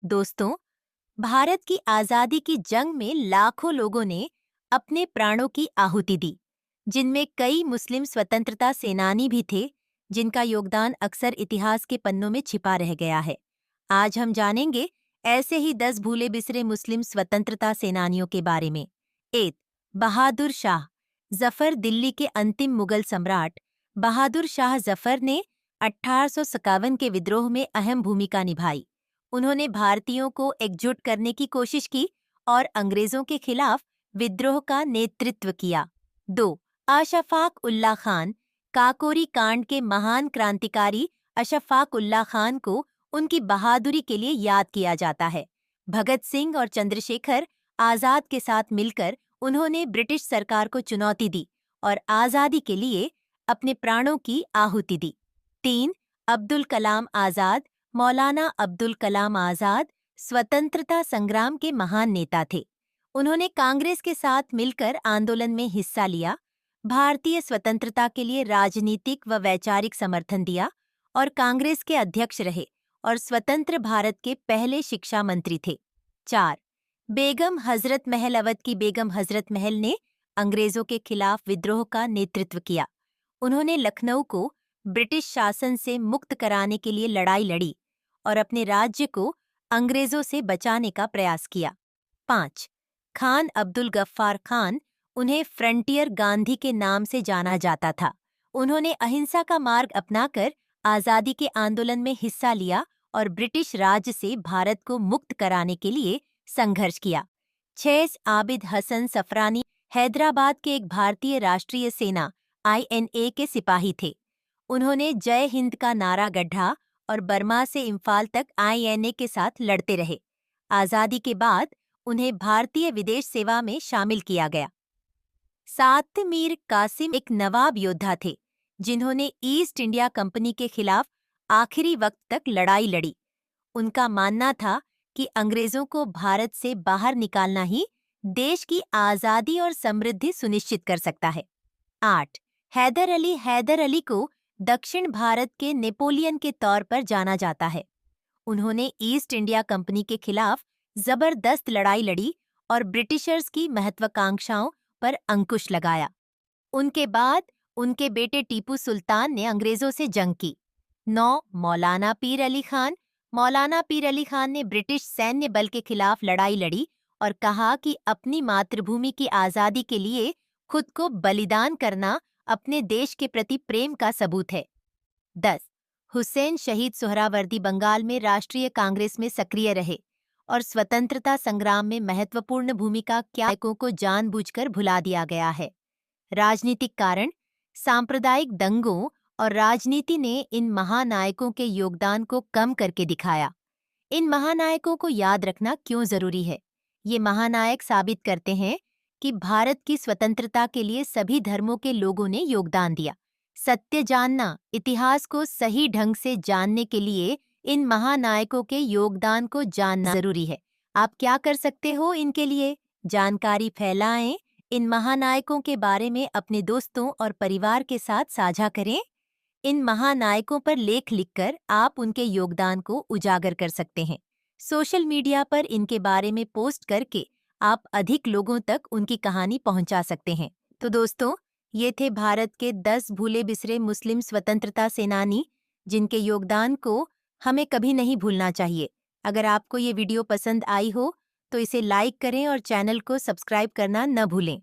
दोस्तों, भारत की आजादी की जंग में लाखों लोगों ने अपने प्राणों की आहुति दी, जिनमें कई मुस्लिम स्वतंत्रता सेनानी भी थे, जिनका योगदान अक्सर इतिहास के पन्नों में छिपा रह गया है। आज हम जानेंगे ऐसे ही 10 भूले बिसरे मुस्लिम स्वतंत्रता सेनानियों के बारे में। 1. बहादुर शाह जफर। दिल्ली के अंतिम मुगल सम्राट बहादुर शाह जफर ने 1857 के विद्रोह में अहम भूमिका निभाई। उन्होंने भारतीयों को एकजुट करने की कोशिश की और अंग्रेजों के खिलाफ विद्रोह का नेतृत्व किया। 2. अशफाक उल्लाह खान। काकोरी कांड के महान क्रांतिकारी अशफाक उल्लाह खान को उनकी बहादुरी के लिए याद किया जाता है। भगत सिंह और चंद्रशेखर आजाद के साथ मिलकर उन्होंने ब्रिटिश सरकार को चुनौती दी और आजादी के लिए अपने प्राणों की आहुति दी। 3. अब्दुल कलाम आजाद। मौलाना अब्दुल कलाम आजाद स्वतंत्रता संग्राम के महान नेता थे। उन्होंने कांग्रेस के साथ मिलकर आंदोलन में हिस्सा लिया, भारतीय स्वतंत्रता के लिए राजनीतिक व वैचारिक समर्थन दिया और कांग्रेस के अध्यक्ष रहे और स्वतंत्र भारत के पहले शिक्षा मंत्री थे। 4. बेगम हजरत महल। अवध की बेगम हजरत महल ने अंग्रेजों के खिलाफ विद्रोह का नेतृत्व किया। उन्होंने लखनऊ को ब्रिटिश शासन से मुक्त कराने के लिए लड़ाई लड़ी और अपने राज्य को अंग्रेजों से बचाने का प्रयास किया। 5. खान अब्दुल गफ्फार खान। उन्हें फ्रंटियर गांधी के नाम से जाना जाता था। उन्होंने अहिंसा का मार्ग अपनाकर आजादी के आंदोलन में हिस्सा लिया और ब्रिटिश राज से भारत को मुक्त कराने के लिए संघर्ष किया। 6. आबिद हसन सफरानी। हैदराबाद के एक भारतीय राष्ट्रीय सेना INA के सिपाही थे। उन्होंने जय हिंद का नारा गढ़ा और बर्मा से इम्फाल तक INA के साथ लड़ते रहे। आजादी के बाद उन्हें भारतीय विदेश सेवा में शामिल किया गया। 7. मीर कासिम एक नवाब योद्धा थे, जिन्होंने ईस्ट इंडिया कंपनी के खिलाफ आखिरी वक्त तक लड़ाई लड़ी। उनका मानना था कि अंग्रेजों को भारत से बाहर निकालना ही देश की आजादी और समृद्धि सुनिश्चित कर सकता है। 8. हैदर अली। हैदर अली को दक्षिण भारत के नेपोलियन के तौर पर जाना जाता है। उन्होंने ईस्ट इंडिया कंपनी के खिलाफ जबरदस्त लड़ाई लड़ी और ब्रिटिशर्स की महत्वाकांक्षाओं पर अंकुश लगाया। उनके बाद उनके बेटे टीपू सुल्तान ने अंग्रेजों से जंग की। 9. मौलाना पीर अली खान। मौलाना पीर अली खान ने ब्रिटिश सैन्य बल के खिलाफ लड़ाई लड़ी और कहा कि अपनी मातृभूमि की आजादी के लिए खुद को बलिदान करना अपने देश के प्रति प्रेम का सबूत है। 10. हुसैन शहीद सोहरावर्दी। बंगाल में राष्ट्रीय कांग्रेस में सक्रिय रहे और स्वतंत्रता संग्राम में महत्वपूर्ण भूमिका नायकों को जानबूझकर भुला दिया गया है। राजनीतिक कारण, सांप्रदायिक दंगों और राजनीति ने इन महानायकों के योगदान को कम करके दिखाया। इन महानायकों को याद रखना क्यों जरूरी है? ये महानायक साबित करते हैं कि भारत की स्वतंत्रता के लिए सभी धर्मों के लोगों ने योगदान दिया। सत्य जानना, इतिहास को सही ढंग से जानने के लिए इन महानायकों के योगदान को जानना जरूरी है। आप क्या कर सकते हो इनके लिए? जानकारी फैलाएं, इन महानायकों के बारे में अपने दोस्तों और परिवार के साथ साझा करें। इन महानायकों पर लेख लिखकर आप उनके योगदान को उजागर कर सकते हैं। सोशल मीडिया पर इनके बारे में पोस्ट करके आप अधिक लोगों तक उनकी कहानी पहुंचा सकते हैं। तो दोस्तों, ये थे भारत के 10 भूले बिसरे मुस्लिम स्वतंत्रता सेनानी, जिनके योगदान को हमें कभी नहीं भूलना चाहिए। अगर आपको ये वीडियो पसंद आई हो तो इसे लाइक करें और चैनल को सब्सक्राइब करना न भूलें।